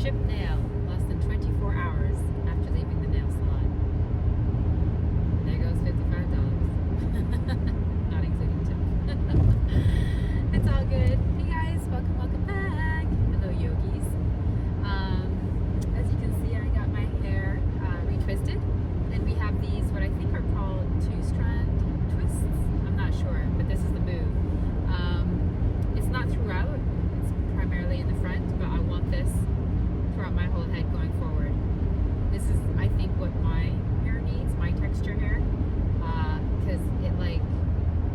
Chipped nail, less than 24 hours after leaving the nail salon. There goes $55. Not including tip. It's all good. Hey guys, welcome back. Hello yogis. As you can see, I got my hair retwisted, and we have these what I think are called 2-strand twists. I'm not sure, but this is the move. It's not throughout, it's primarily in the front, but I want this throughout my whole head going forward. This is, I think, what my hair needs, my texture hair, because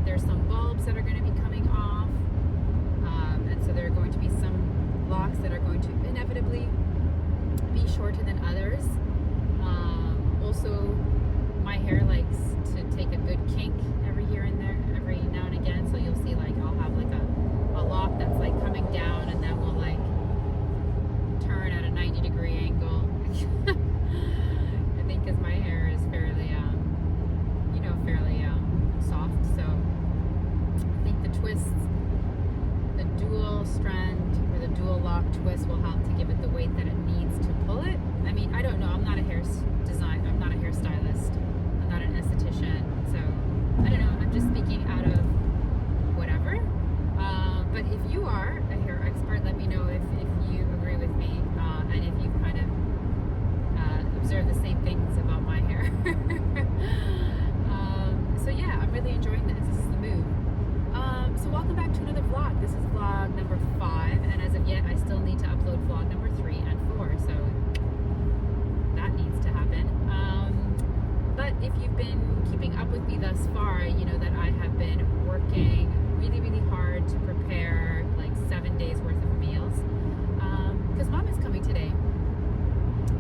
there's some bulbs that are going to be coming off, and so there are going to be some locks that are going to inevitably be shorter than others. Also, my hair likes to take a good kink every here and there, every now and again, so you'll see I'll have a lock that's coming down, and then will turn at a 90-degree angle. I think because my hair is fairly soft, so I think the twists, the dual strand or the dual lock twist will help to give it the weight that it needs to pull it. I mean, I don't know. I'm not a I'm not a hairstylist. I'm not an esthetician. So I don't know. I'm just speaking out of whatever. But if you are a hair expert, let me know if you agree with me, and if you kind of observe the same things about my hair. So yeah, I'm really enjoying this. This is the move. So welcome back to another vlog. This is vlog number 5, and as of yet, I still need to upload vlog number 3 and 4. So that needs to happen. But if you've been keeping up with me thus far, you know that I have been working really, really hard to prepare 7 days worth of meals. Because Mom is coming today.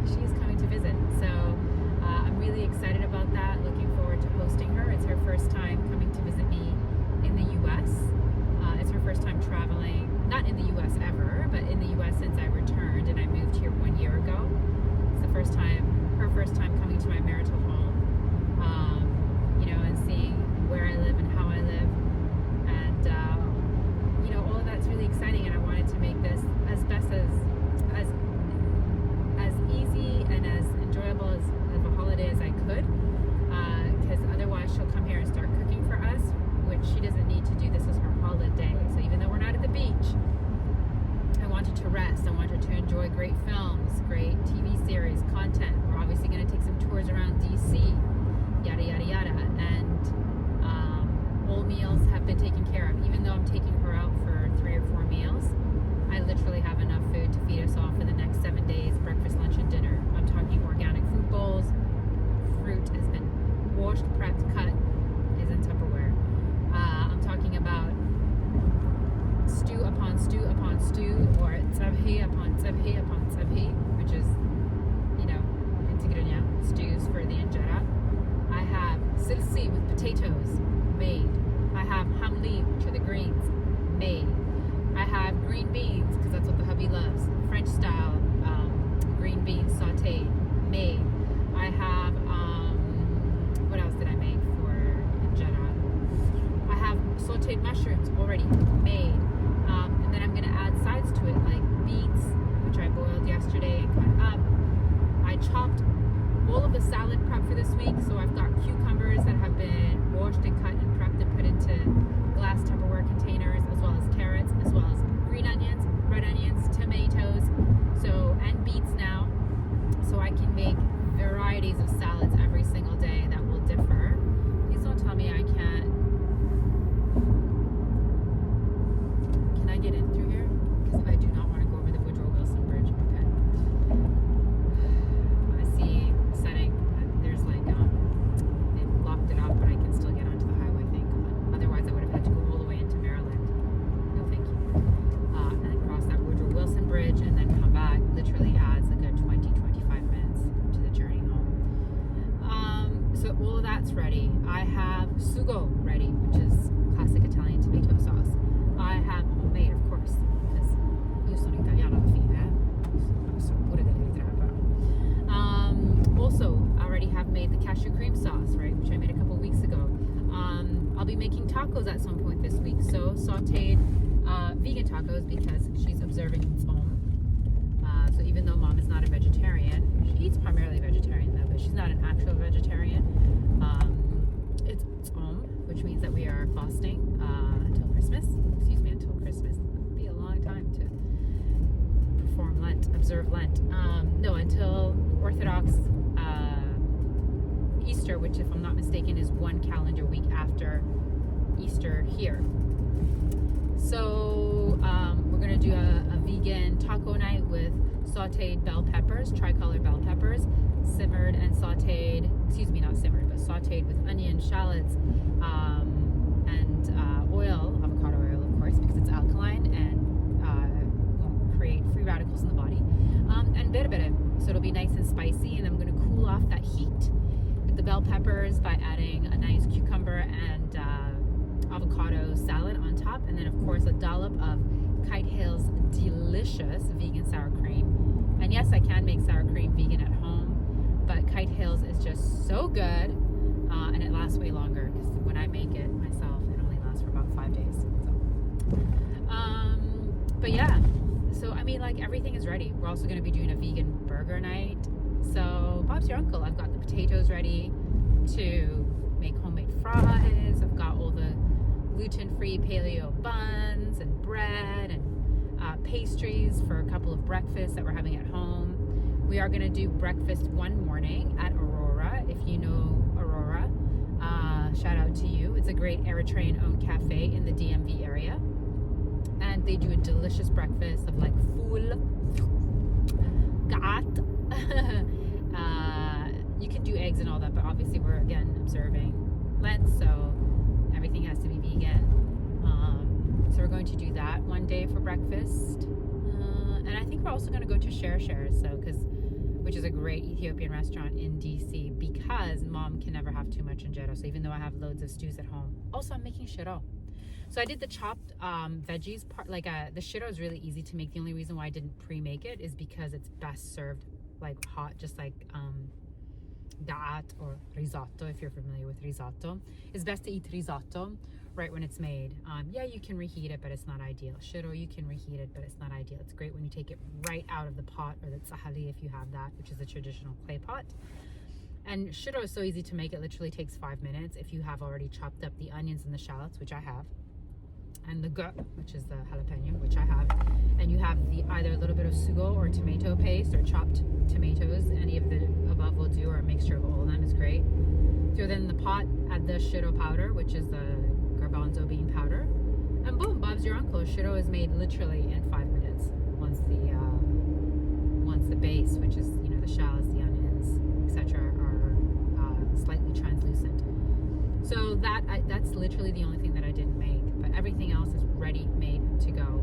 She is coming to visit. So I'm really excited about that. Looking forward to hosting her. It's her first time coming to visit me in the U.S. It's her first time traveling, not in the U.S. ever, but in the U.S. since I returned, and I moved here 1 year ago. It's the first time, her first time coming to my marital home, and seeing where I live and how I live, and all of that's really exciting. And I wanted to make this as easy and as enjoyable as of a holiday as I could, because otherwise she'll come here and start cooking for us, which she doesn't need to do. This is her holiday. So even though we're not at the beach, I want her to rest. I want her to enjoy great films, great TV series, content. We're obviously going to take some tours around DC, yada yada yada, and all meals have been taken care of. Even though I'm taking her out for 3 or 4 meals, I literally have enough food to feed us all for the next 7 days, breakfast, lunch, and dinner. I'm talking organic food bowls. Fruit has been washed, prepped, cut, is in Tupperware. I'm talking about stew upon stew upon stew, or tsabhi upon tsabhi upon tsabhi, which is, in Tigrinya, stews for the injera. I have silsi with potatoes, made. I have hamli, which are the greens, made. I have green beans, because that's what the hubby loves, French style green beans sauteed, made. I have, what else did I make for injera? I have sauteed mushrooms already made. And then I'm going to add sides to it, like beets, which I boiled yesterday and cut up. I chopped all of the salad prep for this week, so I've got cucumbers that have been washed and cut and prepped and put into glass Tupperware containers, as well as carrots, as well as green onions, red onions, tomatoes, and beets now, so I can make varieties of salads every single day that will differ. Please don't tell me I can't. Can I get in through here? Because I do not want to go over the Woodrow Wilson Bridge. Okay. I see setting. There's they've locked it up, but I can still get onto the highway, thank God. Otherwise, I would have had to go all the way into Maryland. No, thank you. And then cross that Woodrow Wilson Bridge, and then come back. Literally adds a good 20-25 minutes to the journey home. So all of that's ready. I have sugo ready, which is classic Italian tomato sauce. I have homemade, of course, because io sono italiana alla fine, so pure dell'Italia. Also, I already have made the cashew cream sauce, right, which I made a couple weeks ago. I'll be making tacos at some point this week, so sauteed vegan tacos, because she's observing its own. So even though observe Lent. No, until Orthodox Easter, which, if I'm not mistaken, is 1 calendar week after Easter here. So we're going to do a vegan taco night with sauteed bell peppers, tricolor bell peppers, simmered and sauteed, excuse me, not simmered, but sauteed with onion, shallots, and oil, avocado oil, of course, because it's alkaline and won't create free radicals in the body, and berbere. So it'll be nice and spicy, and I'm going to cool off that heat with the bell peppers by adding a nice cucumber and avocado salad on top, and then of course a dollop of Kite Hill's delicious vegan sour cream. And yes, I can make sour cream vegan at home, but Kite Hill's is just so good, and it lasts way longer, because when I make it myself, it only lasts for about 5 days. So, but yeah, so I mean, like, everything is ready. We're also going to be doing a vegan burger night. So Bob's your uncle. I've got the potatoes ready to make homemade fries. I've got all the gluten-free paleo buns and bread and pastries for a couple of breakfasts that we're having at home. We are going to do breakfast one morning at Aurora. If you know Aurora, shout out to you. It's a great Eritrean-owned cafe in the DMV area. And they do a delicious breakfast of like FUL, gat. You can do eggs and all that, but obviously we're, again, observing Lent, so everything has to be vegan. So we're going to do that one day for breakfast. And I think we're also going to go to Shares, which is a great Ethiopian restaurant in DC, because mom can never have too much injera. So even though I have loads of stews at home, also I'm making shiro. So I did the chopped veggies part. Like the shiro is really easy to make. The only reason why I didn't pre-make it is because it's best served like hot, just like da'at or risotto. If you're familiar with risotto, it's best to eat risotto right when it's made. Yeah, you can reheat it, but it's not ideal. Shiro, you can reheat it, but it's not ideal. It's great when you take it right out of the pot, or the tsahali if you have that, which is a traditional clay pot. And shiro is so easy to make. It literally takes 5 minutes if you have already chopped up the onions and the shallots, which I have, and the gut, which is the jalapeno, which I have, and you have the either a little bit of sugo or tomato paste or chopped tomatoes. Any of the above will do, or a mixture of all of them is great. Throw that in the pot, add the shiro powder, which is the garbanzo bean powder, and boom, Bob's your uncle. Shiro is made literally in 5 minutes once the base, which is, you know, the shallots, the onions, etc., are slightly translucent. So that's literally the only thing that I didn't make, but everything else is ready, made to go.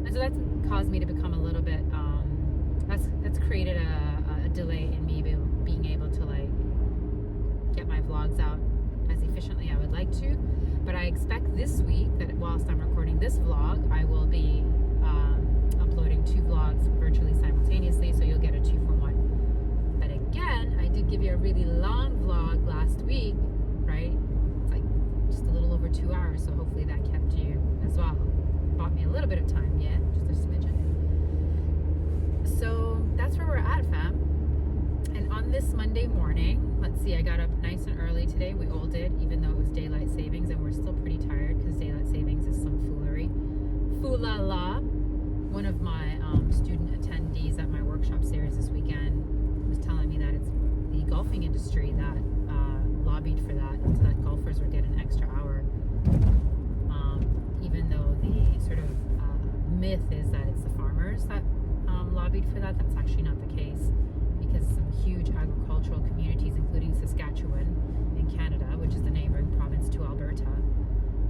And so that's caused me to become a little bit, that's created a delay in me being able to like get my vlogs out as efficiently I would like to. But I expect this week that whilst I'm recording this vlog, I will be uploading 2 vlogs virtually simultaneously, so you'll get a 2-for-1. But again, I did give you a really long vlog last week, right? It's like just a little over 2 hours, so hopefully that kept you as well. Bought me a little bit of time, yeah, just a smidgen. So that's where we're at, fam. And on this Monday morning, let's see, I got up nice and early today. We all did, even though it was daylight savings, and we're still pretty tired because daylight savings is some foolery. Foolala. One of my student attendees at my workshop series this weekend was telling me that it's the golfing industry that lobbied for that, so that golfers would get an extra hour. Even though the sort of myth is that it's the farmers that lobbied for that, that's actually not the case, because some huge agricultural communities, including Saskatchewan in Canada, which is the neighboring province to Alberta,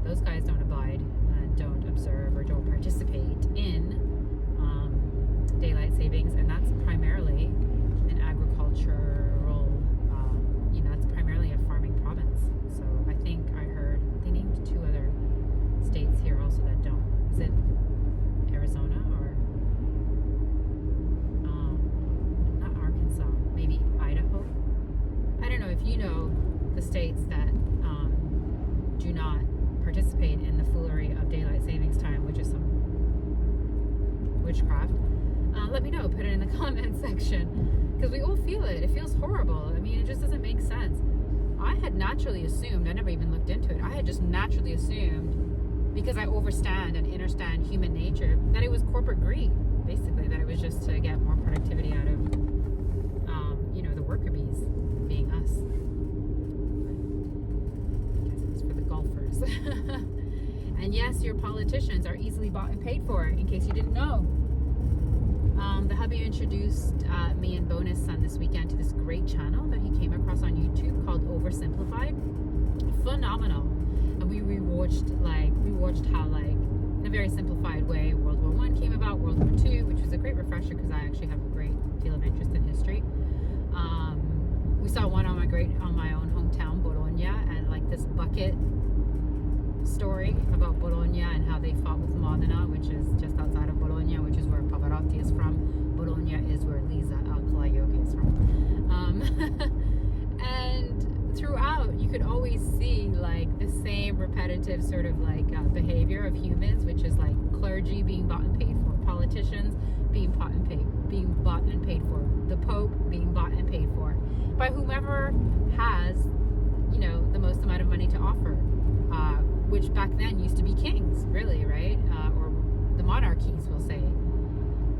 those guys don't abide and don't observe or don't participate in daylight savings, and that's primarily an agricultural, that's primarily a farming province. So I think I heard they named 2 other states here also that don't. Is it Arizona or not Arkansas? Maybe Idaho? I don't know if you know the states that do not participate in the foolery of daylight savings time, which is some witchcraft. Let me know, put it in the comment section, because we all feel it. It feels horrible. I mean, it just doesn't make sense. I had naturally assumed, I never even looked into it, I had just naturally assumed, because I overstand and understand human nature, that it was corporate greed, basically. that it was just to get more productivity out of, the worker bees, being us. I guess it's for the golfers. And yes, your politicians are easily bought and paid for, in case you didn't know. The hubby introduced me and Bonus Son this weekend to this great channel that he came across on YouTube called Oversimplified. Phenomenal. And we watched how, in a very simplified way, World War I came about, World War II, which was a great refresher because I actually have a great deal of interest in history. We saw one on my own hometown, Bologna, and this bucket story about Bologna and how they fought with Modena, which is just outside of Bologna, which is where Pavarotti is from. Bologna is where Lisa AlkaliYogi is from. And throughout, you could always see the same repetitive sort of behavior of humans, which is clergy being bought and paid for, politicians being bought and paid for, the Pope being bought and paid for by whomever has, the most amount of money to offer, which back then used to be kings, really, right? Or the monarchies, we'll say.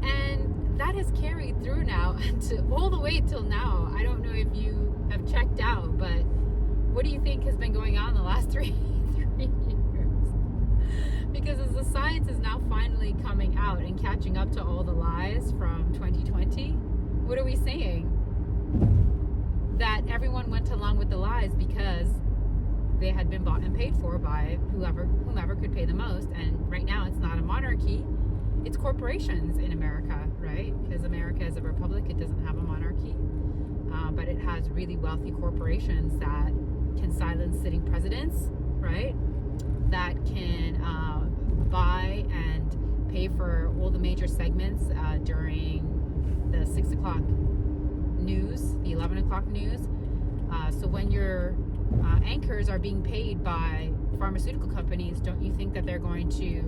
And that has carried through now all the way till now. I don't know if you have checked out, but what do you think has been going on the last 3 years? Because as the science is now finally coming out and catching up to all the lies from 2020, what are we saying? That everyone went along with the lies because they had been bought and paid for by whomever could pay the most. And right now it's not a monarchy, it's corporations in America, right? Because America is a republic, it doesn't have a monarchy. But it has really wealthy corporations that can silence sitting presidents, right? That can buy and pay for all the major segments during the 6 o'clock news, the 11 o'clock news. So when your anchors are being paid by pharmaceutical companies, don't you think that they're going to,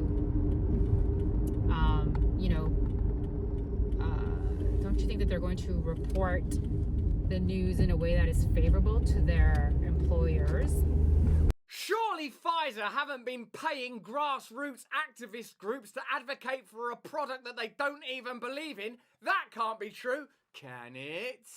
don't you think that they're going to report the news in a way that is favorable to their employers? Surely Pfizer haven't been paying grassroots activist groups to advocate for a product that they don't even believe in. That can't be true, can it?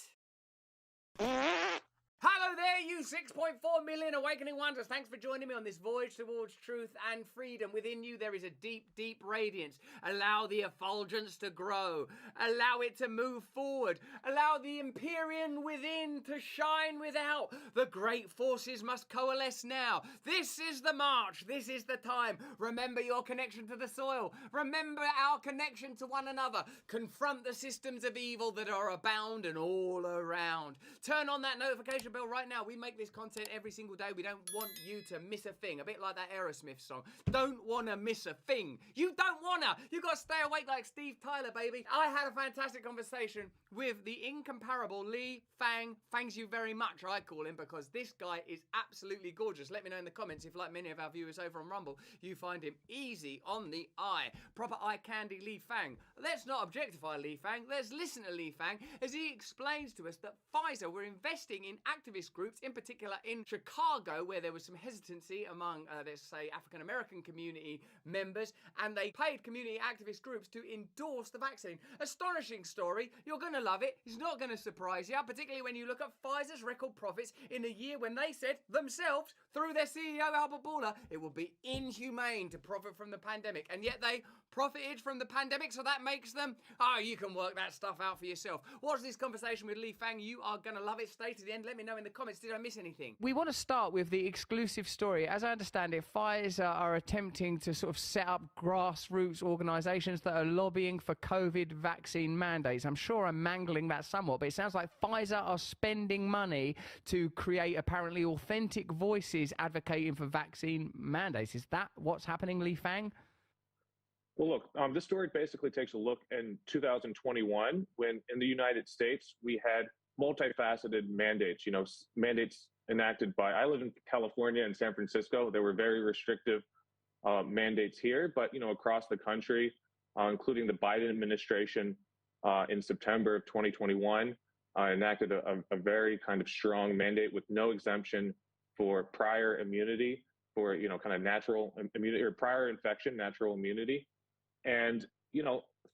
Hello there, you 6.4 million awakening wonders. Thanks for joining me on this voyage towards truth and freedom. Within you there is a deep, deep radiance. Allow the effulgence to grow. Allow it to move forward. Allow the Empyrean within to shine without. The great forces must coalesce now. This is the march. This is the time. Remember your connection to the soil. Remember our connection to one another. Confront the systems of evil that are abound and all around. Turn on that notification bell right now. We make this content every single day. We don't want you to miss a thing. A bit like that Aerosmith song. Don't want to miss a thing. You don't wanna. You got to stay awake like Steve Tyler, baby. I had a fantastic conversation with the incomparable Lee Fang. Thanks you very much, I call him, because this guy is absolutely gorgeous. Let me know in the comments if, like many of our viewers over on Rumble, you find him easy on the eye. Proper eye candy Lee Fang. Let's not objectify Lee Fang. Let's listen to Lee Fang as he explains to us that Pfizer were investing in activist groups, in particular in Chicago, where there was some hesitancy among, let's say, African-American community members, and they paid community activist groups to endorse the vaccine. Astonishing story. You're going to love it. It's not going to surprise you, particularly when you look at Pfizer's record profits in a year when they said themselves, through their CEO Albert Bourla, it would be inhumane to profit from the pandemic, and yet they profited from the pandemic, so that makes them, you can work that stuff out for yourself. Watch this conversation with Lee Fang. You are going to love it. Stay to the end. Let me know in the comments, did I miss anything? We want to start with the exclusive story. As I understand it, Pfizer are attempting to sort of set up grassroots organisations that are lobbying for COVID vaccine mandates. I'm sure I'm mangling that somewhat, but it sounds like Pfizer are spending money to create apparently authentic voices advocating for vaccine mandates. Is that what's happening, Lee Fang? Well, look, this story basically takes a look in 2021 when in the United States we had multifaceted mandates, mandates enacted by, I live in California and San Francisco. There were very restrictive mandates here, but, across the country, including the Biden administration in September of 2021, enacted a very kind of strong mandate with no exemption for prior immunity, for, kind of natural immunity or prior infection, natural immunity. And,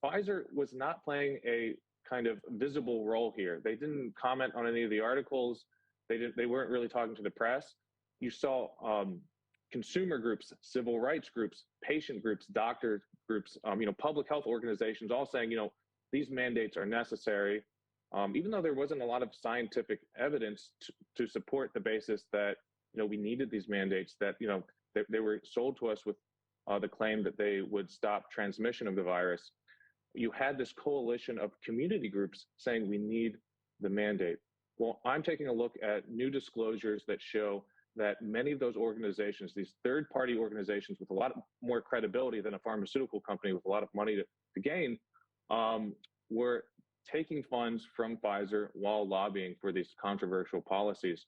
Pfizer was not playing a kind of visible role here. They didn't comment on any of the articles. They weren't really talking to the press. You saw consumer groups, civil rights groups, patient groups, doctor groups, public health organizations all saying, these mandates are necessary, even though there wasn't a lot of scientific evidence to support the basis that, we needed these mandates, that, they were sold to us with the claim that they would stop transmission of the virus. You had this coalition of community groups saying we need the mandate. Well, I'm taking a look at new disclosures that show that many of those organizations, these third-party organizations with a lot more credibility than a pharmaceutical company with a lot of money to gain, were taking funds from Pfizer while lobbying for these controversial policies.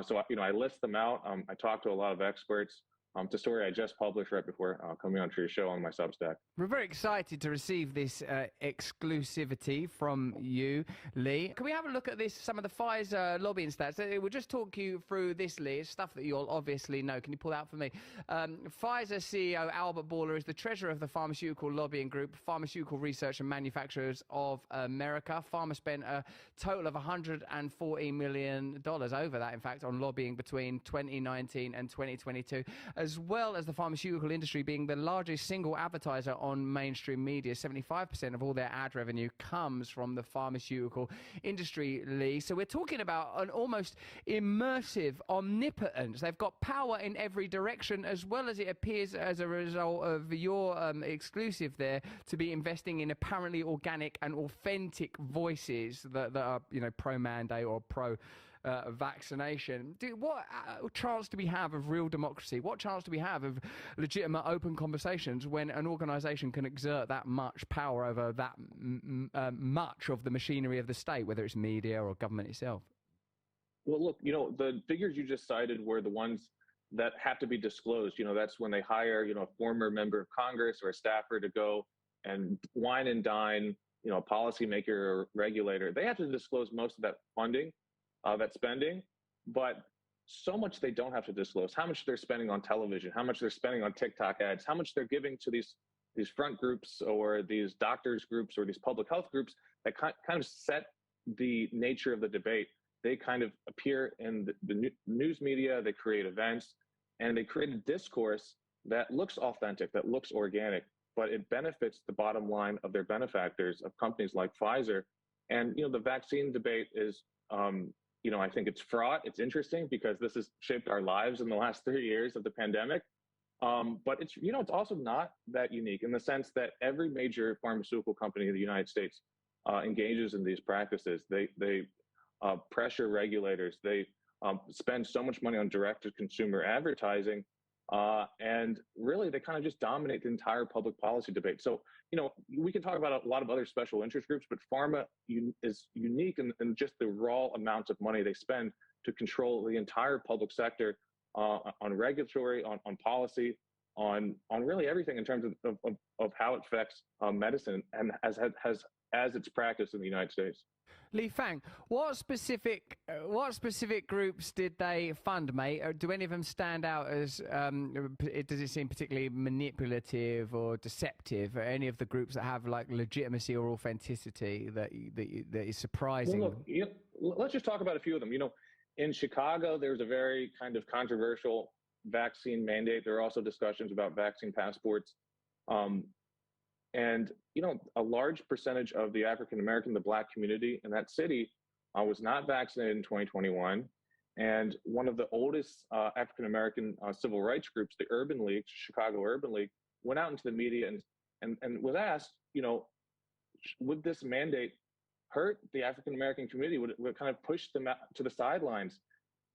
So I list them out. I talked to a lot of experts. It's a story I just published right before coming onto your show on my Substack. We're very excited to receive this exclusivity from you, Lee. Can we have a look at some of the Pfizer lobbying stats? We'll just talk you through this, Lee. It's stuff that you'll obviously know. Can you pull that out for me? Pfizer CEO Albert Bourla is the treasurer of the pharmaceutical lobbying group, Pharmaceutical Research and Manufacturers of America. Pharma spent a total of $140 million, over that, in fact, on lobbying between 2019 and 2022. As well as the pharmaceutical industry being the largest single advertiser on mainstream media. 75% of all their ad revenue comes from the pharmaceutical industry, Lee. So we're talking about an almost immersive omnipotence. They've got power in every direction, as well as it appears as a result of your exclusive there to be investing in apparently organic and authentic voices that are, pro-mandate or vaccination. What chance do we have of real democracy? What chance do we have of legitimate open conversations when an organization can exert that much power over that much of the machinery of the state, whether it's media or government itself? Well, look, the figures you just cited were the ones that have to be disclosed. That's when they hire, a former member of Congress or a staffer to go and wine and dine, a policymaker or regulator. They have to disclose most of that funding, that spending, but so much they don't have to disclose. How much they're spending on television, how much they're spending on TikTok ads, how much they're giving to these front groups or these doctors groups or these public health groups that kind of set the nature of the debate. They kind of appear in the news media, they create events, and they create a discourse that looks authentic, that looks organic, but it benefits the bottom line of their benefactors, of companies like Pfizer. And, the vaccine debate is, I think it's fraught. It's interesting because this has shaped our lives in the last 3 years of the pandemic. But it's also not that unique in the sense that every major pharmaceutical company in the United States engages in these practices. They pressure regulators. They spend so much money on direct-to-consumer advertising, and really they kind of just dominate the entire public policy debate. So, we can talk about a lot of other special interest groups, but pharma is unique in just the raw amounts of money they spend to control the entire public sector on regulatory, on policy, on really everything in terms of how it affects medicine and as it's practiced in the United States. Lee Fang, what specific groups did they fund, mate? Or do any of them stand out as, does it seem particularly manipulative or deceptive? Or any of the groups that have like legitimacy or authenticity that is surprising? Well, look, let's just talk about a few of them. In Chicago, there's a very kind of controversial vaccine mandate. There are also discussions about vaccine passports. And, a large percentage of the African-American, the Black community in that city was not vaccinated in 2021. And one of the oldest African-American civil rights groups, the Urban League, Chicago Urban League, went out into the media and was asked, would this mandate hurt the African-American community? Would it kind of push them out to the sidelines?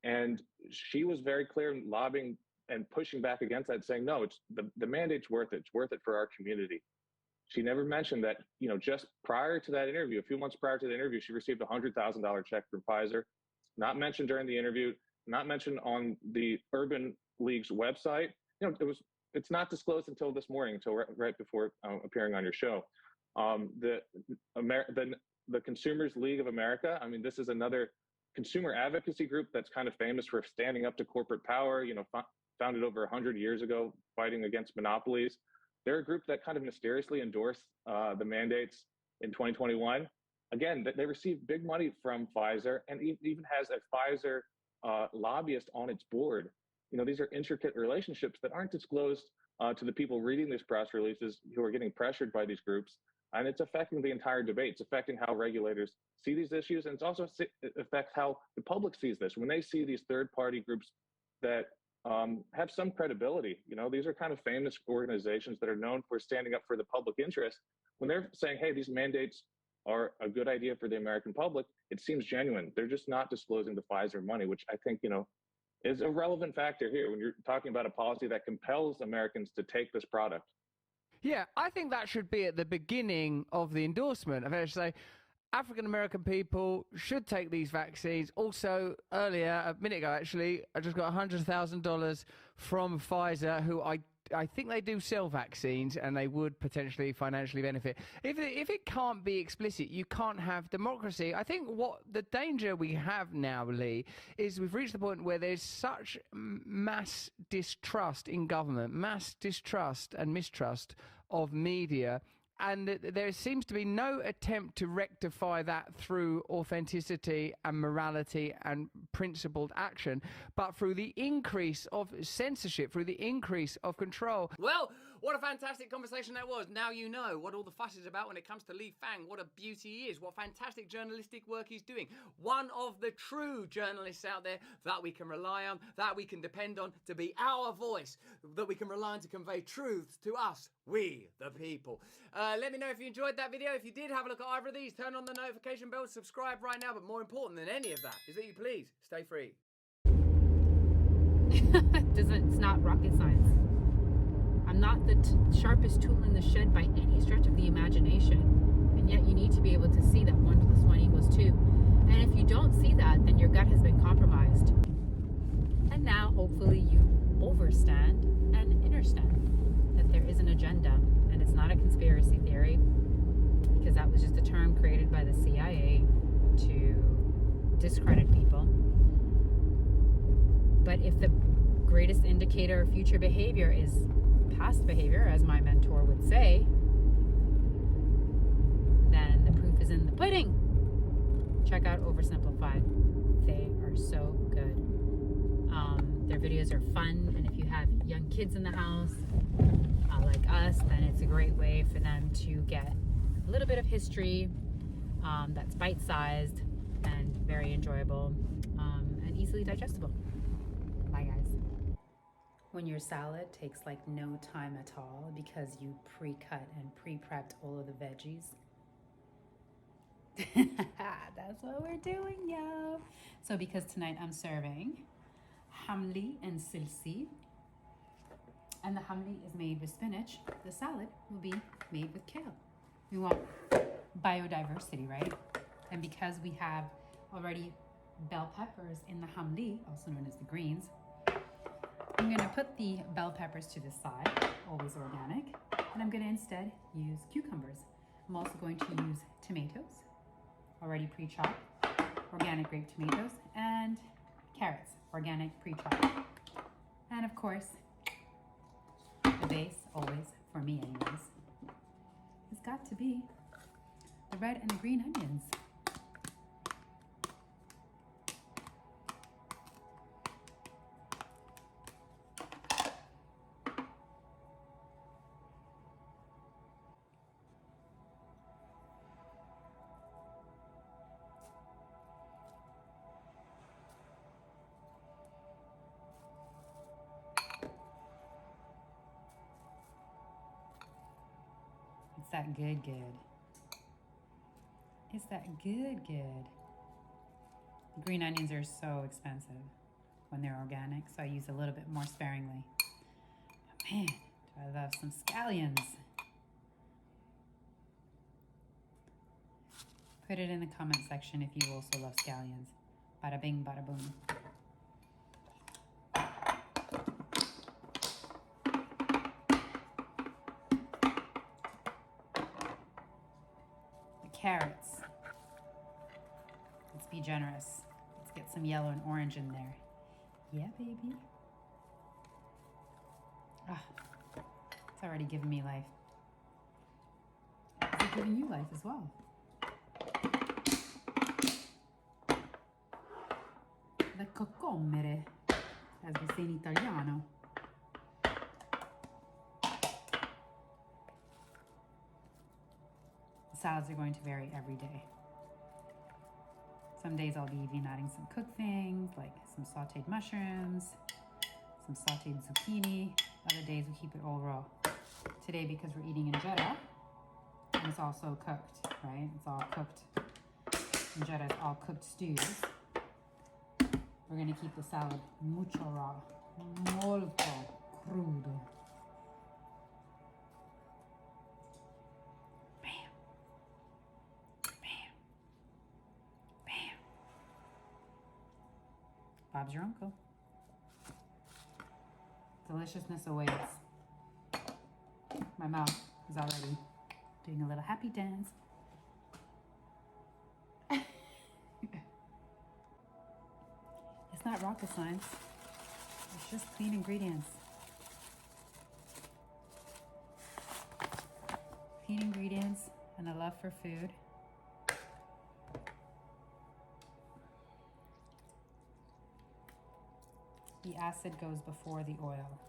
And she was very clear in lobbying and pushing back against that, saying, no, it's the mandate's worth it. It's worth it for our community. She never mentioned that, just prior to that interview, a few months prior to the interview, she received a $100,000 check from Pfizer. Not mentioned during the interview, not mentioned on the Urban League's website. It's not disclosed until this morning, until right before appearing on your show. The Consumers League of America. I mean, this is another consumer advocacy group that's kind of famous for standing up to corporate power. Founded over 100 years ago, fighting against monopolies. They're a group that kind of mysteriously endorsed the mandates in 2021. Again, they received big money from Pfizer and even has a Pfizer lobbyist on its board. These are intricate relationships that aren't disclosed to the people reading these press releases who are getting pressured by these groups. And it's affecting the entire debate. It's affecting how regulators see these issues. And it affects how the public sees this. When they see these third-party groups that have some credibility, these are kind of famous organizations that are known for standing up for the public interest. When they're saying, hey, these mandates are a good idea for the American public, it seems genuine. They're just not disclosing the Pfizer money, which I think, is a relevant factor here when you're talking about a policy that compels Americans to take this product. Yeah, I think that should be at the beginning of the endorsement. I should say African American people should take these vaccines. Also, earlier, a minute ago actually, I just got $100,000 from Pfizer, who I think they do sell vaccines and they would potentially financially benefit. If it can't be explicit, you can't have democracy. I think what the danger we have now, Lee, is we've reached the point where there's such mass distrust in government, mass distrust and mistrust of media, and there seems to be no attempt to rectify that through authenticity and morality and principled action, but through the increase of censorship, through the increase of control. Well, what a fantastic conversation that was. Now you know what all the fuss is about when it comes to Lee Fang, what a beauty he is, what fantastic journalistic work he's doing. One of the true journalists out there that we can rely on, that we can depend on to be our voice, that we can rely on to convey truth to us, we the people. Let me know if you enjoyed that video. If you did, have a look at either of these. Turn on the notification bell, subscribe right now. But more important than any of that is that you please stay free. It's not rocket science. I'm not the sharpest tool in the shed by any stretch of the imagination. And yet you need to be able to see that 1 + 1 = 2. And if you don't see that, then your gut has been compromised. And now, hopefully, you overstand and understand that there is an agenda. And it's not a conspiracy theory, because that was just a term created by the CIA to discredit people. But if the greatest indicator of future behavior is past behavior, as my mentor would say, then the proof is in the pudding. Check out Oversimplified. They are so good. Their videos are fun, and if you have young kids in the house, like us, then it's a great way for them to get a little bit of history that's bite-sized and very enjoyable and easily digestible. Bye, guys. When your salad takes like no time at all because you pre-cut and pre-prepped all of the veggies. That's what we're doing, yo. So because tonight I'm serving hamli and silsi, and the hamli is made with spinach, the salad will be made with kale. We want biodiversity, right? And because we have already bell peppers in the hamli, also known as the greens, I'm gonna put the bell peppers to the side, always organic, and I'm gonna instead use cucumbers. I'm also going to use tomatoes, already pre-chopped, organic grape tomatoes, and carrots, organic pre-chopped. And of course, the base, always, for me anyways, has got to be the red and the green onions. It's that good. It's that good. Green onions are so expensive when they're organic, so I use a little bit more sparingly. But man, do I love some scallions. Put it in the comment section if you also love scallions. Bada bing, bada boom. Carrots. Let's be generous. Let's get some yellow and orange in there. Yeah, baby. Ah, It's already given me life. It's giving you life as well. The coccomere, as we say in Italiano. The salads are going to vary every day. Some days I'll be even adding some cooked things, like some sauteed mushrooms, some sauteed zucchini. Other days we keep it all raw. Today, because we're eating injera, it's also cooked, right? It's all cooked. Injera is all cooked stews. We're gonna keep the salad mucho raw, molto crudo. Bam, bam, bam. Bob's your uncle. Deliciousness awaits. My mouth is already doing a little happy dance. It's not rocket science. It's just clean ingredients. Clean ingredients and a love for food. The acid goes before the oil.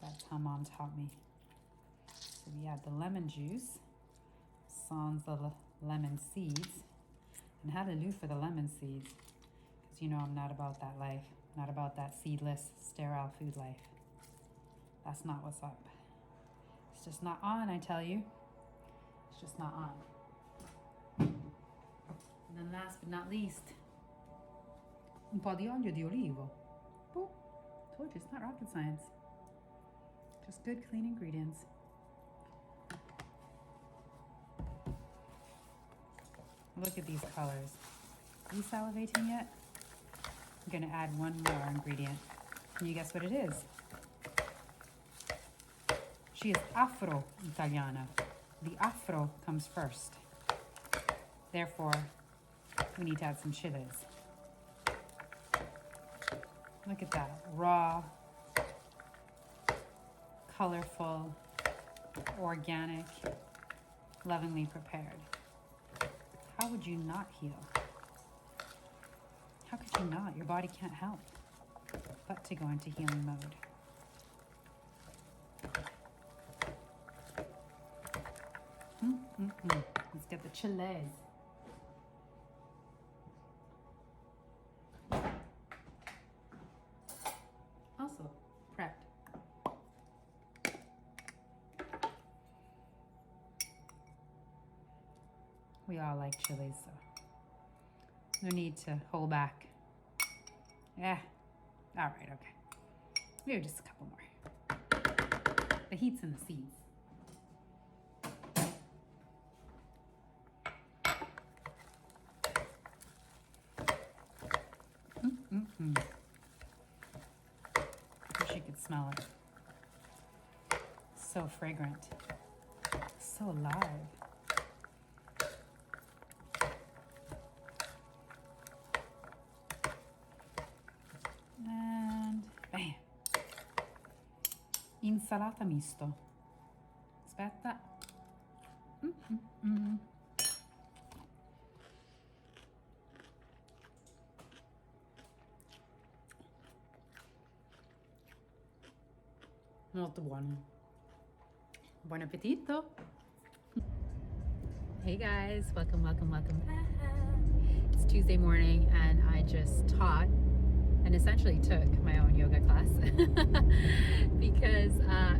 That's how Mom taught me. So we add the lemon juice, sans the lemon seeds, and hallelujah for the lemon seeds, because you know I'm not about that life, not about that seedless, sterile food life. That's not what's up. It's just not on, I tell you. It's just not on. And then last but not least, un po' di olio di olivo. Boop. Told you, it's not rocket science. Just good, clean ingredients. Look at these colors. Are you salivating yet? I'm gonna add one more ingredient. Can you guess what it is? She is Afro-Italiana. The Afro comes first. Therefore, we need to add some chilies. Look at that, raw, colorful, organic, lovingly prepared. How would you not heal? How could you not? Your body can't help but to go into healing mode. Let's get the chilies. Also prepped. We all like chilies, so no need to hold back. Yeah, all right, okay. Maybe just a couple more. The heat's in the seeds. Wish you could smell it. So fragrant, so alive. And bam. Insalata misto. Aspetta. Molto buono. Buon appetito. Hey guys, welcome back. It's Tuesday morning and I just taught and essentially took my own yoga class because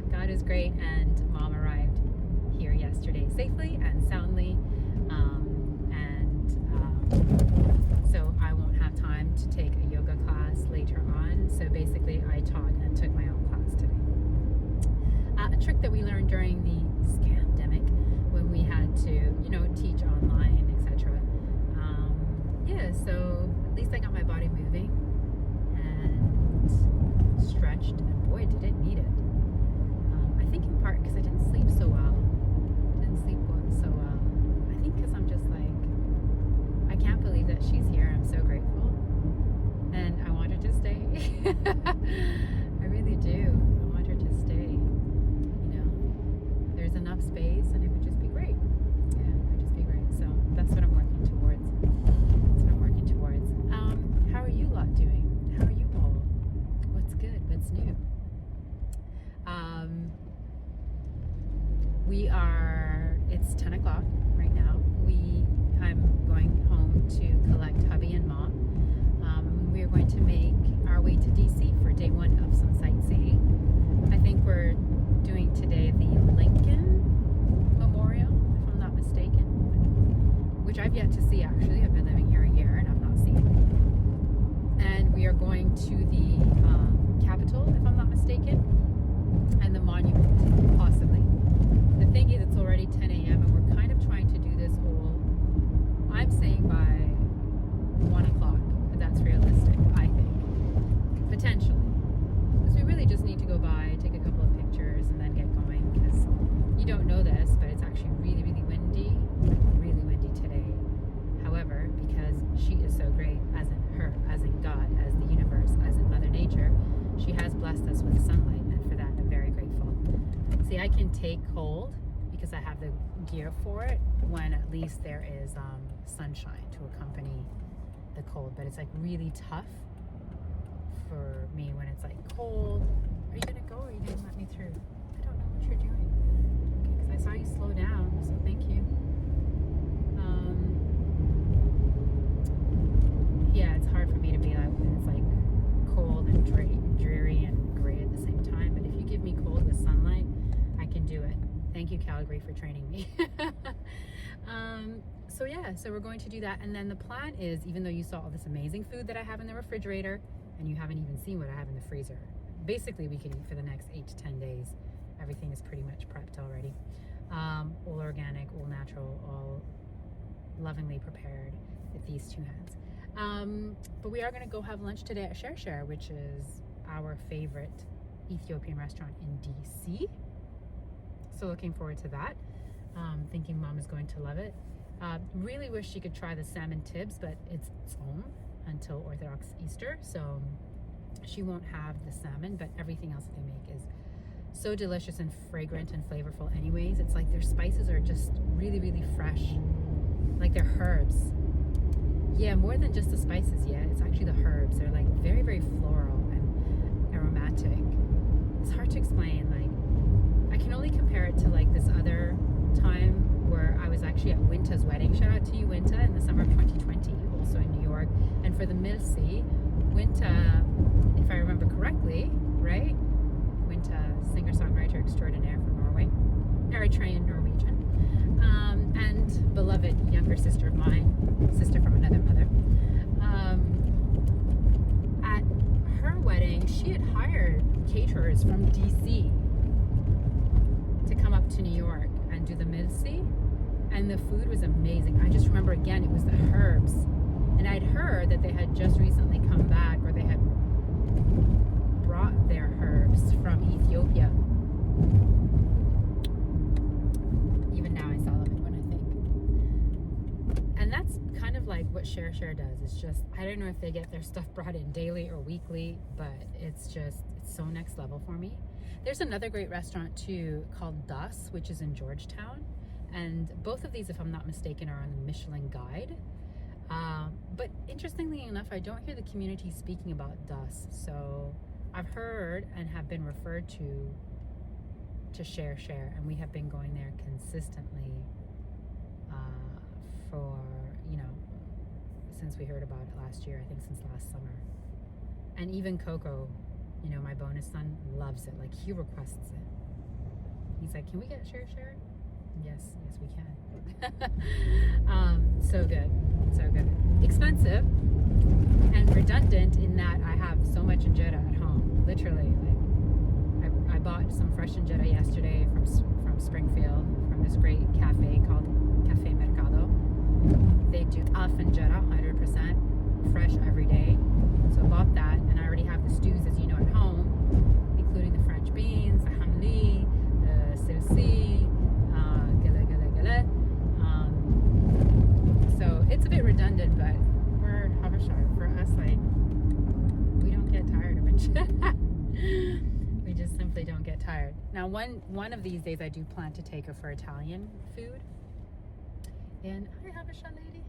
God is great and Mom arrived here yesterday safely and soundly, so I won't have time to take a yoga class later on. So basically I taught and took my own class today. A trick that we learned during the scamdemic when we had to, teach online, etc. Yeah, so at least I got my body moving and stretched, and boy, did it need it. I think in part because I didn't sleep so well. I think because I'm just like, I can't believe that she's here. I'm so grateful. And I want her to stay. I really do. I want her to stay. day one of some sightseeing. I think we're doing today the Lincoln Memorial, if I'm not mistaken, which I've yet to see actually. I've been living here a year and I've not seen it. And we are going to the Capitol, if I'm not mistaken, and the monument, possibly. The thing is, it's already 10 a.m. and we're kind of trying to do this whole, I'm saying by 1 o'clock, if that's realistic, I think. Potentially. Because we really just need to go by, take a couple of pictures, and then get going, because you don't know this, but it's actually really, really windy today. However, because she is so great, as in her, as in God, as the universe, as in Mother Nature, she has blessed us with sunlight, and for that I'm very grateful. See, I can take cold because I have the gear for it when at least there is sunshine to accompany the cold, but it's like really tough for me when it's like cold. Are you gonna go or are you gonna let me through? I don't know what you're doing. Okay, because I saw you slow down, so thank you. Yeah, it's hard for me to be like when it's like cold and dreary and gray at the same time, but if you give me cold with sunlight, I can do it. Thank you, Calgary, for training me. So yeah, so we're going to do that, and then the plan is, even though you saw all this amazing food that I have in the refrigerator and you haven't even seen what I have in the freezer, basically we can eat for the next 8 to 10 days. Everything is pretty much prepped already. All organic, all natural, all lovingly prepared with these two hands. But we are going to go have lunch today at Share, which is our favorite Ethiopian restaurant in DC. So looking forward to that. Thinking Mom is going to love it. Really wish she could try the salmon tibs, but it's home until Orthodox Easter, so she won't have the salmon, but everything else that they make is so delicious and fragrant and flavorful anyways. It's like their spices are just really, really fresh, like they're herbs. Yeah, more than just the spices, yeah, it's actually the herbs. They're like very, very floral and aromatic. It's hard to explain. Like, I can only compare it to like this other time where I was actually at Winta's wedding. Shout out to you, Winta, in the summer of 2020, also in New York. And for the Milsi, Winta, if I remember correctly, right? Winta, singer-songwriter extraordinaire from Norway, Eritrean Norwegian, and beloved younger sister of mine, sister from another mother. At her wedding, she had hired caterers from DC to come up to New York and do the Milsi, and the food was amazing. I just remember, again, it was the herbs, and I'd heard that they had just recently come back, or they had brought their herbs from Ethiopia. Even now I salivate when I think. And that's kind of like what Share does. It's just, I don't know if they get their stuff brought in daily or weekly, but it's so next level for me. There's another great restaurant too called Das, which is in Georgetown. And both of these, if I'm not mistaken, are on the Michelin Guide. But interestingly enough, I don't hear the community speaking about Das. So I've heard and have been referred to Share, and we have been going there consistently for, since we heard about it last year, I think since last summer. And even Coco, my bonus son, loves it. Like, he requests it. He's like, can we get Share? Yes, we can. So good. Expensive and redundant in that I have so much injera at home. Literally, like I bought some fresh injera yesterday from Springfield, from this great cafe called Cafe Mercado. They do tough injera, 100% fresh every day. So I bought that, and I already have the stews, as you know, at home, including the French beans, the hamli, the silsi, gele. So it's a bit redundant, but we're Habashar. For us, like, we don't get tired of it. We just simply don't get tired. Now, one of these days, I do plan to take her for Italian food. And hi, Habashar lady.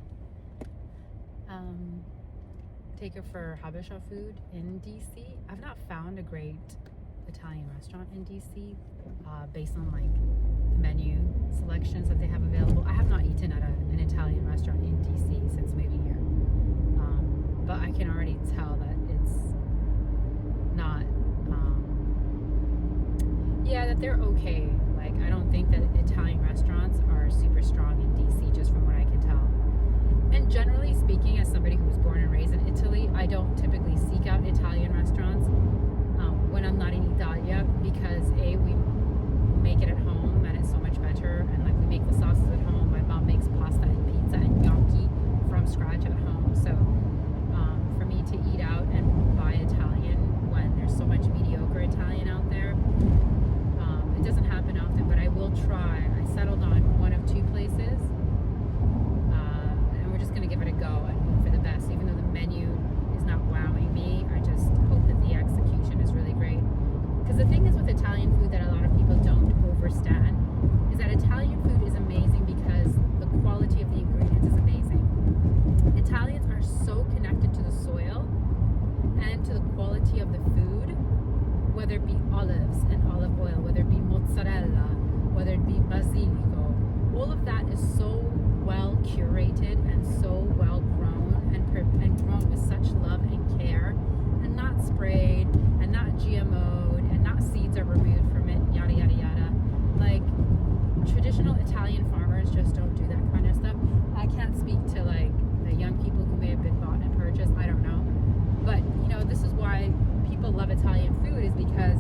Take her for Habesha food in DC. I've not found a great Italian restaurant in DC based on like the menu selections that they have available. I have not eaten at an Italian restaurant in DC since moving here, but I can already tell that it's not but they're okay. Like, I don't think that Italian restaurants are super strong in DC, just from what I can tell. And generally speaking, as somebody who was born and raised in Italy, I don't typically seek out Italian restaurants when I'm not in Italia, because A, we make it at home and it's so much better, and like we make the sauces at home. My mom makes pasta and pizza and gnocchi from scratch at home. So for me to eat out and buy Italian when there's so much mediocre Italian out there, it doesn't happen often, but I will try. I settled on one of two places, and we're just going to give it a go and hope for the best. Even though the menu is not wowing me, I just hope that the execution is really great. Because the thing is with Italian food that a lot of people don't understand is that Italian food is amazing because the quality of the ingredients is amazing. Italians are so connected to the soil and to the quality of the food, whether it be olives and olive oil, whether it be mozzarella, whether it be basilico. All of that is so well curated and so well grown and grown with such love and care, and not sprayed and not GMO'd and not seeds are removed from it, yada yada yada. Like, traditional Italian farmers just don't do that kind of stuff. I can't speak to like the young people who may have been bought and purchased, I don't know. But you know, this is why people love Italian food, is because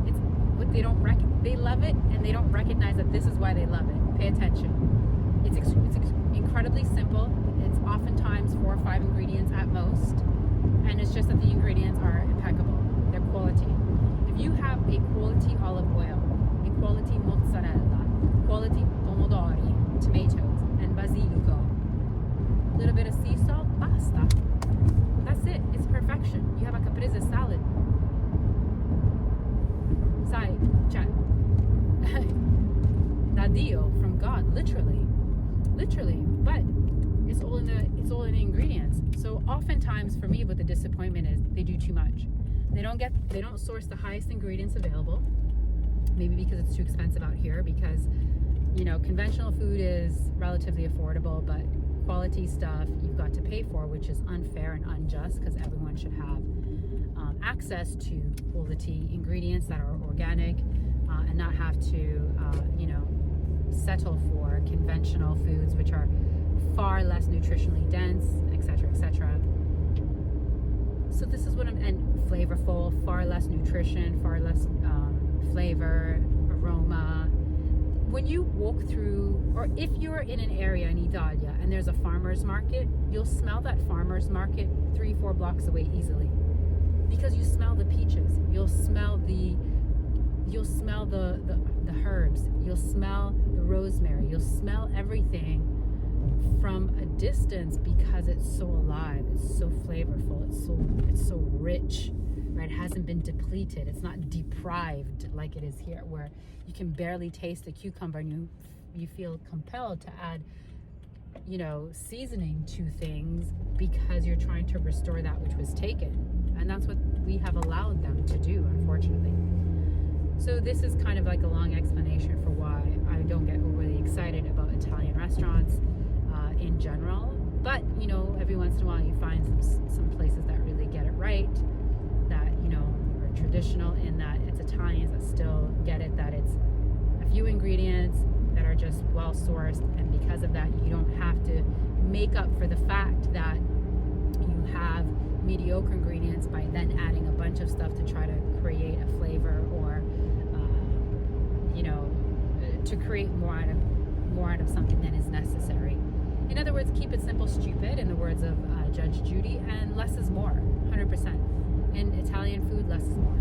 it's what they don't they love it, and they don't recognize that this is why they love it. Pay attention. It's incredibly simple. It's oftentimes 4 or 5 ingredients at most, and it's just that the ingredients are impeccable. They're quality. If you have a quality olive oil, a quality mozzarella, quality pomodori, tomatoes, and basilico, a little bit of sea salt, basta. That's it. It's perfection. You have a caprese salad. Sai, cioè, da Dio, from God, literally. But it's all in the ingredients. So oftentimes for me, what the disappointment is, they do too much. They don't source the highest ingredients available. Maybe because it's too expensive out here, because you know, conventional food is relatively affordable, but quality stuff you've got to pay for, which is unfair and unjust, because everyone should have access to quality ingredients that are organic, and not have to you know, settle for conventional foods which are far less nutritionally dense, etc., etc. So this is what and flavorful, far less nutrition, far less flavor, aroma. When you walk through, or if you're in an area in Italia and there's a farmer's market, you'll smell that farmer's market 3-4 blocks away easily, because you smell the peaches, you'll smell the herbs, you'll smell the rosemary, you'll smell everything from a distance, because it's so alive, it's so flavorful, it's so rich, right? It hasn't been depleted, it's not deprived like it is here, where you can barely taste a cucumber and you feel compelled to add, you know, seasoning to things because you're trying to restore that which was taken. And that's what we have allowed them to do, unfortunately. So this is kind of like a long explanation for why I don't get overly excited about Italian restaurants in general. But, you know, every once in a while you find some places that really get it right, that, you know, are traditional in that it's Italians that still get it, that it's a few ingredients that are just well sourced, and because of that you don't have to make up for the fact that you have mediocre ingredients by then adding a bunch of stuff to try to create a flavor, or you know, to create more out of something than is necessary. In other words, keep it simple, stupid, in the words of Judge Judy, and less is more, 100%. In Italian food, less is more.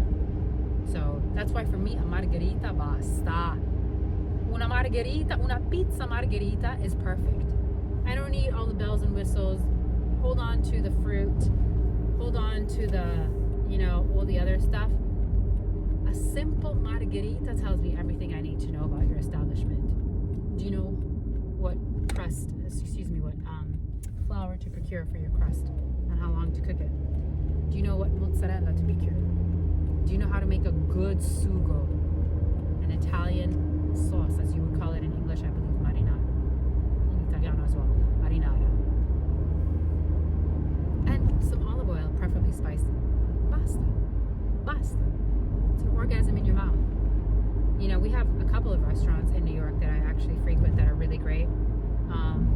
So that's why for me, a margherita basta. Una pizza margherita is perfect. I don't need all the bells and whistles. Hold on to the fruit. Hold on to the, you know, all the other stuff. A simple margherita tells me everything I need to know about your establishment. Do you know what flour to procure for your crust, and how long to cook it? Do you know what mozzarella to procure? Do you know how to make a good sugo, an Italian sauce, as you would call it in English, I believe, marinara, in Italiano as well, marinara, and some olive oil, preferably spicy. Basta. It's an orgasm in your mouth. you know, we have a couple of restaurants in New York that I actually frequent that are really great.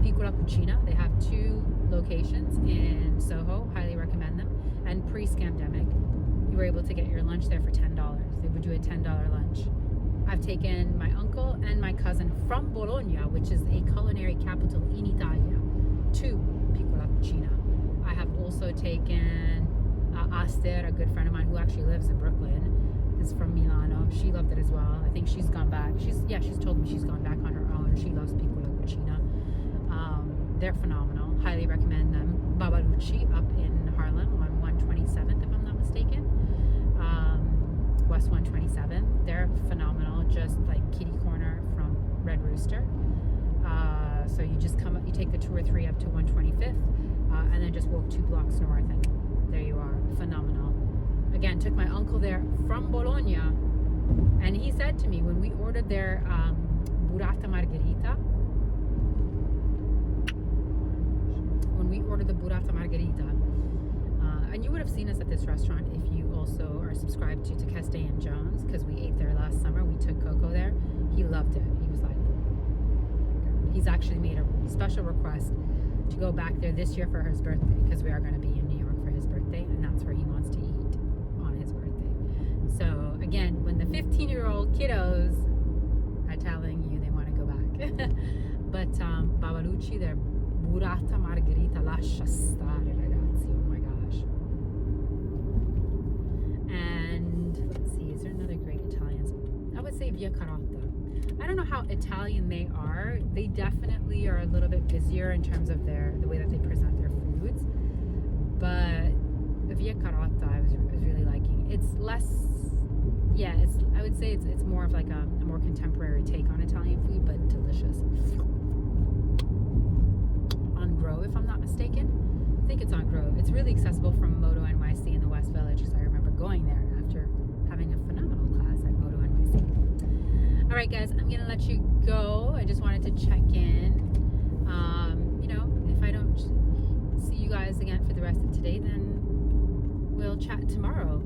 Piccola Cucina, they have 2 locations in Soho, highly recommend them. And pre-scamdemic, you were able to get your lunch there for $10. They would do a $10 lunch. I've taken my uncle and my cousin from Bologna, which is a culinary capital in Italia, to Piccola Cucina. I have also taken Aster, a good friend of mine who actually lives in Brooklyn, is from Milano. She loved it as well. I think she's gone back. She's told me she's gone back on her own. She loves Piccola Cucina. They're phenomenal. Highly recommend them. Babalucci up in Harlem on 127th, if I'm not mistaken. West 127th. They're phenomenal. Just like kitty corner from Red Rooster. So you just come up, you take the 2 or 3 up to 125th, and then just walk 2 blocks north, and there you are. Phenomenal. Again, took my uncle there from Bologna, and he said to me when we ordered their burrata margherita, and you would have seen us at this restaurant if you also are subscribed to Keste and Jones, because we ate there last summer. We took Coco there. He loved it. He was like, he's actually made a special request to go back there this year for his birthday, because we are going to be in New York for his birthday, and that's where he wants to eat on his birthday. So again, when the 15-year-old kiddos are telling you they want to go back, but Babalucci, their burrata margherita, lascia stare, ragazzi. Oh my gosh. And let's see, is there another great Italian spot? I would say Via Carota. I don't know how Italian they are. They definitely are a little bit busier in terms of the way that they present their foods. But Via Carota, I was really liking. It's less, I would say it's more of like a more contemporary take on Italian food, but delicious. On Grove, if I'm not mistaken. I think it's on Grove. It's really accessible from Moto NYC in the West Village, because I remember going there after having a phenomenal class at Moto NYC. All right, guys, I'm gonna let you go. I just wanted to check in. You know, if I don't see you guys again for the rest of today, then we'll chat tomorrow.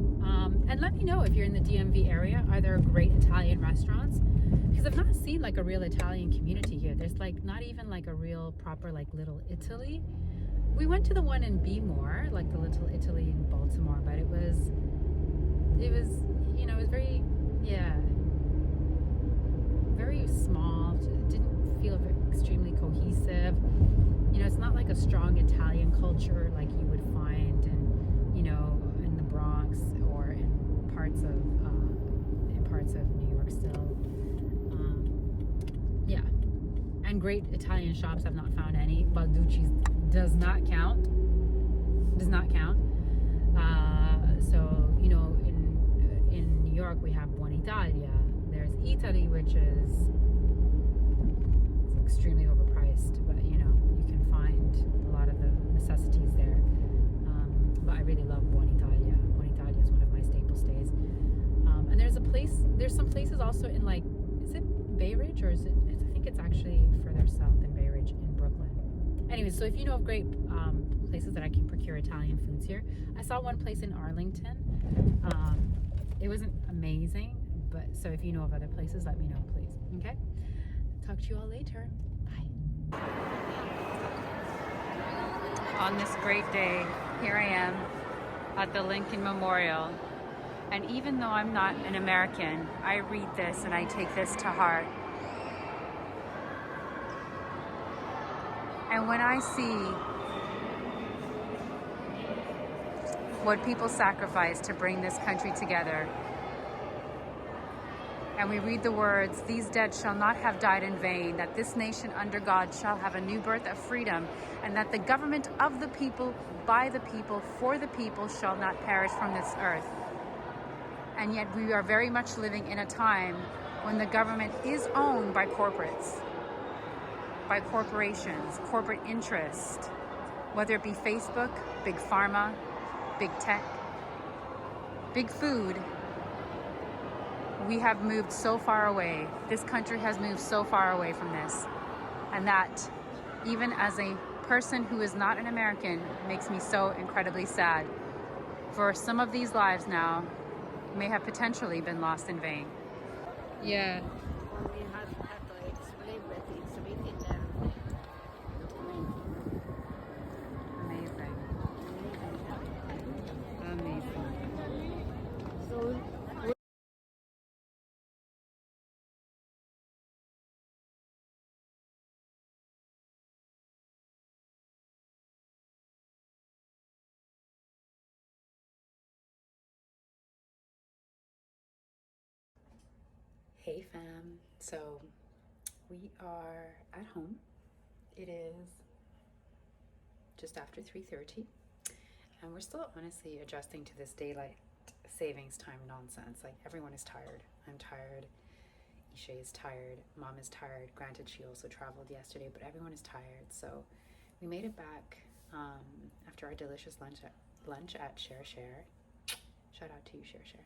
And let me know if you're in the DMV area. Are there great Italian restaurants? Because I've not seen like a real Italian community here. There's like not even like a real proper like Little Italy. We went to the one in Bmore, like the Little Italy in Baltimore, but it was, you know, it was very, very small. It didn't feel extremely cohesive. You know, it's not like a strong Italian culture like you would find in, you know, in the Bronx or in parts of New York still. And great Italian shops, I've not found any. Balducci's does not count. So, you know, in New York we have Buon Italia. There's Italy, which is extremely overpriced, but you know, you can find a lot of the necessities there. But I really love Buon Italia. Buon Italia is one of my staple stays. And there's some places also in, like, is it Bay Ridge, or is it, I think it's actually further south than Bay Ridge in Brooklyn. Anyways, so if you know of great places that I can procure Italian foods here, I saw one place in Arlington. It wasn't amazing, but so if you know of other places, let me know, please. Okay? Talk to you all later. Bye. On this great day, here I am at the Lincoln Memorial. And even though I'm not an American, I read this and I take this to heart. And when I see what people sacrifice to bring this country together, and we read the words, "These dead shall not have died in vain, that this nation under God shall have a new birth of freedom, and that the government of the people, by the people, for the people shall not perish from this earth." And yet we are very much living in a time when the government is owned by corporates, by corporations, corporate interest, whether it be Facebook, big pharma, big tech, big food. We have moved so far away. This country has moved so far away from this. And that, even as a person who is not an American, makes me so incredibly sad. For some of these lives now may have potentially been lost in vain. Yeah. We have to explain everything there. Amazing. Amazing. So Hey fam, so we are at home. It is just after 3:30 and we're still honestly adjusting to this daylight savings time nonsense. Like everyone is tired. I'm tired. Isha is tired. Mom is tired. Granted, she also traveled yesterday, but everyone is tired. So we made it back after our delicious lunch at Share Share. Shout out to you, Share Share.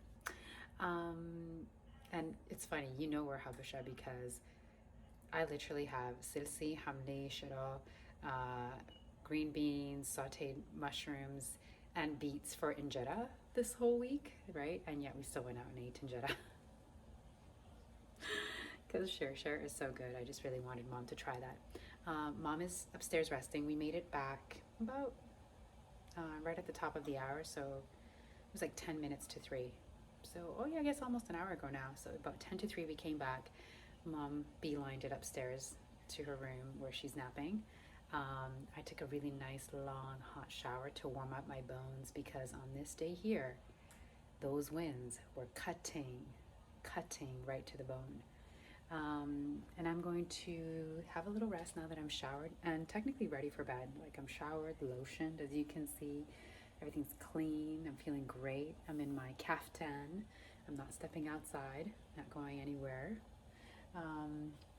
And it's funny, you know we're Habesha because I literally have silsi, hamli, shiro, green beans, sauteed mushrooms, and beets for injera this whole week, right? And yet we still went out and ate injera. Because Share is so good. I just really wanted Mom to try that. Mom is upstairs resting. We made it back about right at the top of the hour, so it was like 10 minutes to 3. So, oh yeah, I guess almost an hour ago now. So about 10 to 3 we came back. Mom beelined it upstairs to her room where she's napping. I took a really nice long hot shower to warm up my bones because on this day here, those winds were cutting right to the bone. And I'm going to have a little rest now that I'm showered and technically ready for bed. Like I'm showered, lotioned, as you can see. Everything's clean. I'm feeling great. I'm in my kaftan. I'm not stepping outside, not going anywhere.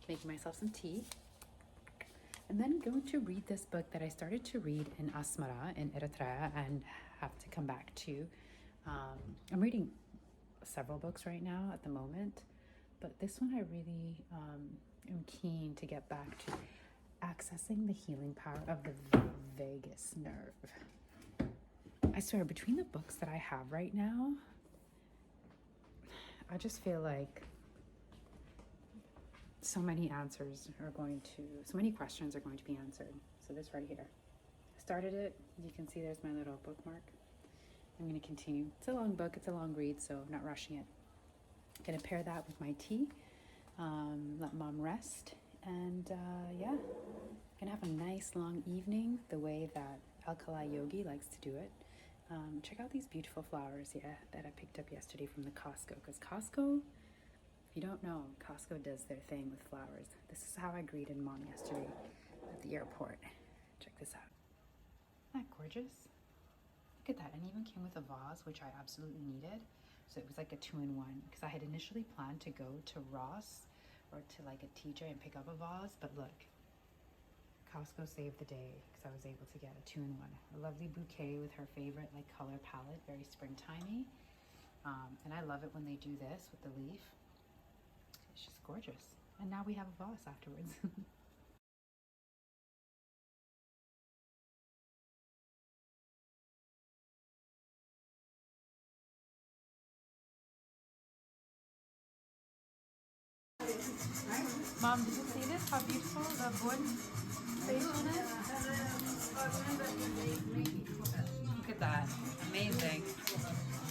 Making myself some tea. And then going to read this book that I started to read in Asmara in Eritrea and have to come back to. I'm reading several books right now at the moment, but this one I really am keen to get back to, accessing the healing power of the vagus nerve. I swear, between the books that I have right now, I just feel like so many questions are going to be answered. So this right here, I started it. You can see there's my little bookmark. I'm going to continue. It's a long book. It's a long read, so I'm not rushing it. I'm going to pair that with my tea, let Mom rest, and yeah, I'm going to have a nice long evening the way that AlkaliYogi likes to do it. Check out these beautiful flowers, that I picked up yesterday from the Costco, because Costco, if you don't know, Costco does their thing with flowers. This is how I greeted Mom yesterday at the airport. Check this out. Isn't that gorgeous? Look at that. And even came with a vase, which I absolutely needed. So it was like a 2-in-1, because I had initially planned to go to Ross or to like a TJ and pick up a vase, but look, Costco saved the day because I was able to get a 2-in-1. A lovely bouquet with her favorite like color palette, very springtimey. And I love it when they do this with the leaf. It's just gorgeous. And now we have a vase afterwards. Mom, did you see this? How beautiful the boon station is? Look at that. Amazing.